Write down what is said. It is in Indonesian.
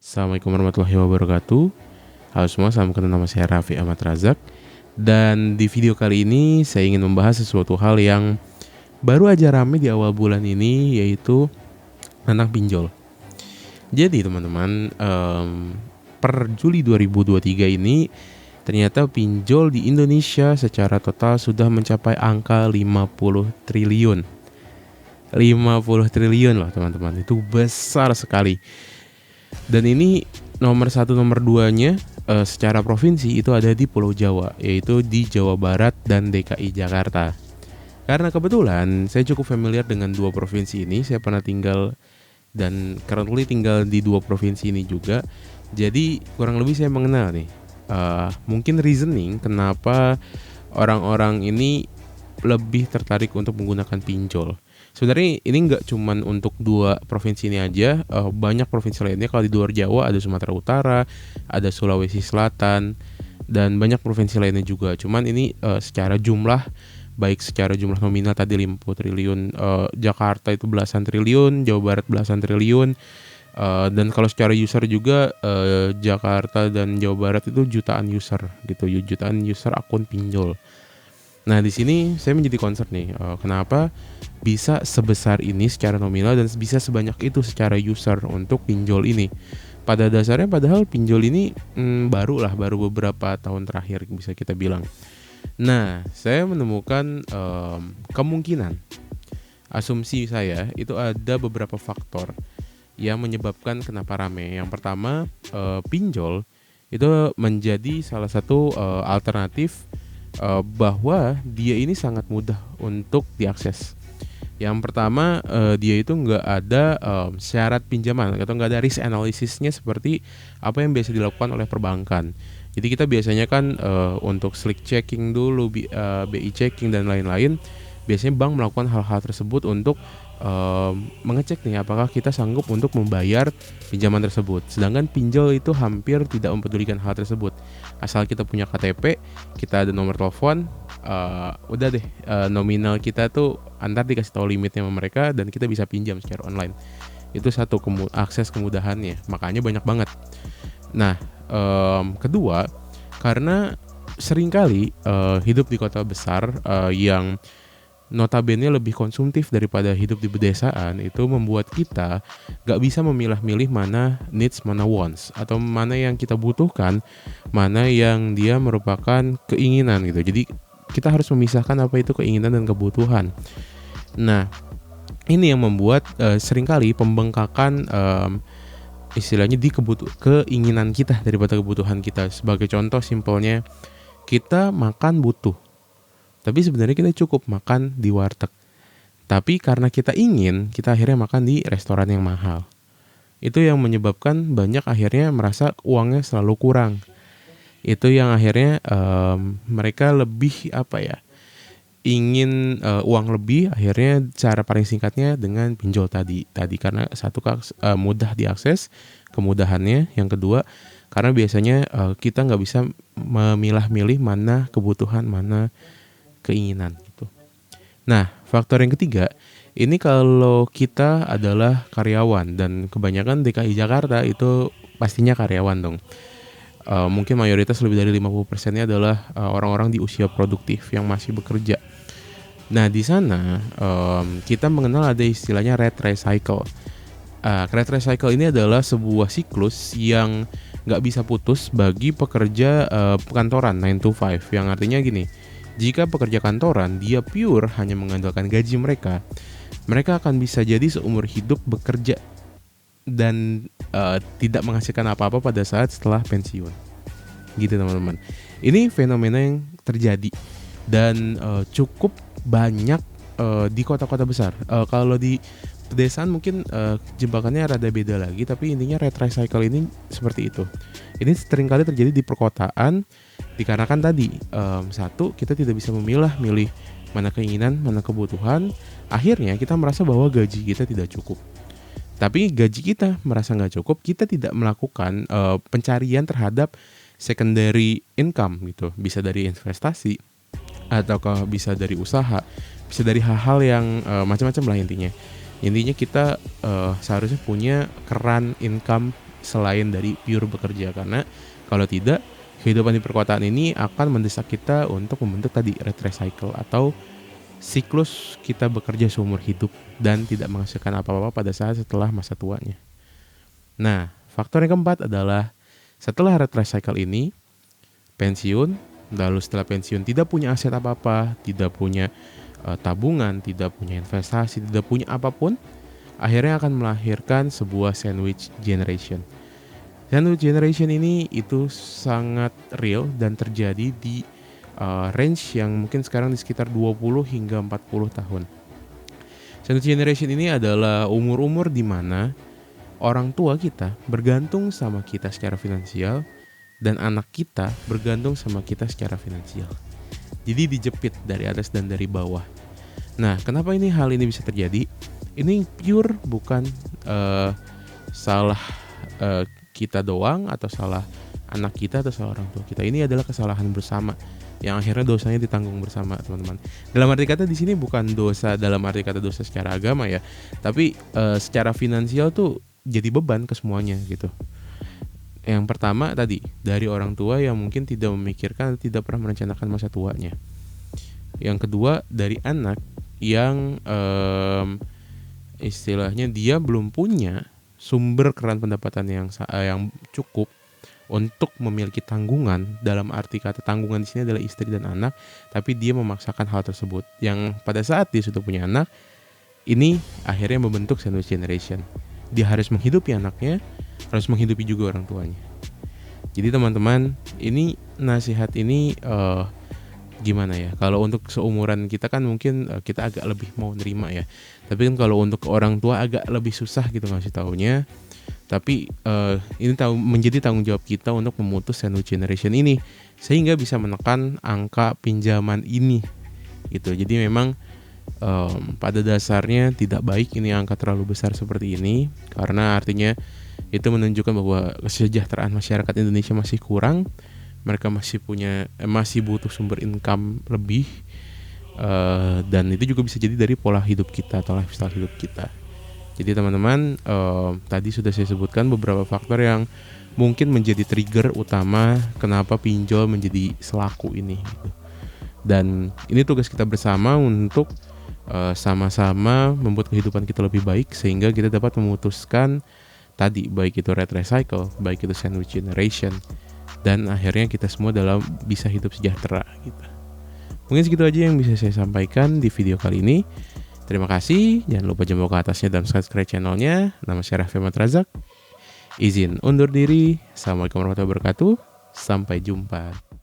Assalamualaikum warahmatullahi wabarakatuh. Halo semua, salam kenal, nama saya Raffi Ahmad Razak. Dan di video kali ini saya ingin membahas sesuatu hal yang baru aja rame di awal bulan ini, yaitu tentang pinjol. Jadi teman-teman, per Juli 2023 ini ternyata pinjol di Indonesia secara total sudah mencapai angka 50 triliun. 50 triliun loh teman-teman, itu besar sekali. Dan ini nomor 1 nomor 2-nya secara provinsi itu ada di Pulau Jawa, yaitu di Jawa Barat dan DKI Jakarta. Karena kebetulan saya cukup familiar dengan dua provinsi ini, saya pernah tinggal dan currently tinggal di dua provinsi ini juga. Jadi kurang lebih saya mengenal nih mungkin reasoning kenapa orang-orang ini lebih tertarik untuk menggunakan pinjol. Sebenarnya ini nggak cuman untuk dua provinsi ini aja, banyak provinsi lainnya. Kalau di luar Jawa ada Sumatera Utara, ada Sulawesi Selatan, dan banyak provinsi lainnya juga. Cuman ini secara jumlah, baik secara jumlah nominal tadi 50 triliun, Jakarta itu belasan triliun, Jawa Barat belasan triliun, dan kalau secara user juga Jakarta dan Jawa Barat itu jutaan user gitu, jutaan user akun pinjol. Nah di sini saya menjadi concern nih, kenapa bisa sebesar ini secara nominal dan bisa sebanyak itu secara user untuk pinjol ini. Pada dasarnya padahal pinjol ini baru beberapa tahun terakhir bisa kita bilang. Nah saya menemukan kemungkinan, asumsi saya itu ada beberapa faktor yang menyebabkan kenapa rame. Yang pertama, pinjol itu menjadi salah satu alternatif bahwa dia ini sangat mudah untuk diakses. Yang pertama, dia itu nggak ada syarat pinjaman atau nggak ada risk analysisnya seperti apa yang biasa dilakukan oleh perbankan. Jadi kita biasanya kan untuk slick checking dulu, BI checking dan lain-lain, biasanya bank melakukan hal-hal tersebut untuk mengecek nih apakah kita sanggup untuk membayar pinjaman tersebut. Sedangkan pinjol itu hampir tidak mempedulikan hal tersebut. Asal kita punya KTP, kita ada nomor telepon, udah deh, nominal kita tuh antar dikasih tahu limitnya sama mereka dan kita bisa pinjam secara online. Itu satu, akses kemudahannya, makanya banyak banget. Nah, kedua, karena seringkali hidup di kota besar yang notabene lebih konsumtif daripada hidup di pedesaan, itu membuat kita gak bisa memilah-milih mana needs, mana wants, atau mana yang kita butuhkan, mana yang dia merupakan keinginan gitu. Jadi kita harus memisahkan apa itu keinginan dan kebutuhan. Nah ini yang membuat seringkali pembengkakan istilahnya di keinginan kita daripada kebutuhan kita. Sebagai contoh simpelnya, kita makan butuh, tapi sebenarnya kita cukup makan di warteg. Tapi karena kita ingin, kita akhirnya makan di restoran yang mahal. Itu yang menyebabkan banyak akhirnya merasa uangnya selalu kurang. Itu yang akhirnya mereka lebih ingin uang lebih. Akhirnya cara paling singkatnya dengan pinjol tadi karena satu, mudah diakses, kemudahannya. Yang kedua, karena biasanya kita nggak bisa memilah-milih mana kebutuhan, mana keinginan gitu. Nah, faktor yang ketiga, ini kalau kita adalah karyawan, dan kebanyakan DKI Jakarta itu pastinya karyawan dong. Mungkin mayoritas lebih dari 50%-nya adalah orang-orang di usia produktif yang masih bekerja. Nah, di sana kita mengenal ada istilahnya red recycle. Red recycle ini adalah sebuah siklus yang nggak bisa putus bagi pekerja kantoran 9 to 5, yang artinya gini. Jika pekerja kantoran dia pure hanya mengandalkan gaji mereka akan bisa jadi seumur hidup bekerja dan tidak menghasilkan apa-apa pada saat setelah pensiun. Gitu teman-teman. Ini fenomena yang terjadi dan cukup banyak di kota-kota besar. Kalau di pedesaan mungkin jebakannya rada beda lagi, tapi intinya red recycle ini seperti itu. Ini seringkali terjadi di perkotaan, dikarenakan tadi satu, kita tidak bisa memilah-milih mana keinginan, mana kebutuhan. Akhirnya kita merasa bahwa gaji kita tidak cukup. Tapi gaji kita merasa nggak cukup, kita tidak melakukan pencarian terhadap secondary income gitu. Bisa dari investasi, ataukah bisa dari usaha, bisa dari hal-hal yang macam-macam lah intinya. Intinya kita seharusnya punya keran income selain dari pure bekerja. Karena kalau tidak, kehidupan di perkotaan ini akan mendesak kita untuk membentuk tadi red cycle atau siklus kita bekerja seumur hidup dan tidak menghasilkan apa-apa pada saat setelah masa tuanya. Nah, faktor yang keempat adalah setelah red cycle ini, pensiun, lalu setelah pensiun tidak punya aset apa-apa, tidak punya tabungan, tidak punya investasi, tidak punya apapun, akhirnya akan melahirkan sebuah sandwich generation. Sandwich generation ini itu sangat real dan terjadi di range yang mungkin sekarang di sekitar 20 hingga 40 tahun. Sandwich generation ini adalah umur-umur di mana orang tua kita bergantung sama kita secara finansial dan anak kita bergantung sama kita secara finansial. Jadi dijepit dari atas dan dari bawah. Nah, kenapa hal ini bisa terjadi? Ini pure bukan salah kita doang atau salah anak kita atau salah orang tua kita. Ini adalah kesalahan bersama yang akhirnya dosanya ditanggung bersama, teman-teman. Dalam arti kata di sini bukan dosa dalam arti kata dosa secara agama ya, tapi secara finansial tuh jadi beban ke semuanya gitu. Yang pertama tadi dari orang tua yang mungkin tidak memikirkan, tidak pernah merencanakan masa tuanya. Yang kedua dari anak yang istilahnya dia belum punya sumber keran pendapatan yang cukup untuk memiliki tanggungan. Dalam arti kata tanggungan di sini adalah istri dan anak, tapi dia memaksakan hal tersebut. Yang pada saat dia sudah punya anak, ini akhirnya membentuk sandwich generation. Dia harus menghidupi anaknya, harus menghidupi juga orang tuanya. Jadi teman-teman, ini nasihat ini gimana ya? Kalau untuk seumuran kita kan mungkin kita agak lebih mau nerima ya. Tapi kan kalau untuk orang tua agak lebih susah gitu ngasih taunya. Tapi ini menjadi tanggung jawab kita untuk memutus sandwich generation ini sehingga bisa menekan angka pinjaman ini gitu. Jadi memang pada dasarnya tidak baik ini angka terlalu besar seperti ini, karena artinya itu menunjukkan bahwa kesejahteraan masyarakat Indonesia masih kurang. Mereka masih butuh sumber income lebih, dan itu juga bisa jadi dari pola hidup kita atau lifestyle hidup kita. Jadi teman-teman, tadi sudah saya sebutkan beberapa faktor yang mungkin menjadi trigger utama kenapa pinjol menjadi selaku ini gitu. Dan ini tugas kita bersama untuk sama-sama membuat kehidupan kita lebih baik sehingga kita dapat memutuskan tadi, baik itu red cycle, baik itu sandwich generation, dan akhirnya kita semua bisa hidup sejahtera gitu. Mungkin segitu aja yang bisa saya sampaikan di video kali ini. Terima kasih, jangan lupa jempol ke atasnya dan subscribe channelnya. Nama saya Raffi Ahmad Razak. Izin undur diri. Assalamualaikum warahmatullahi wabarakatuh. Sampai jumpa.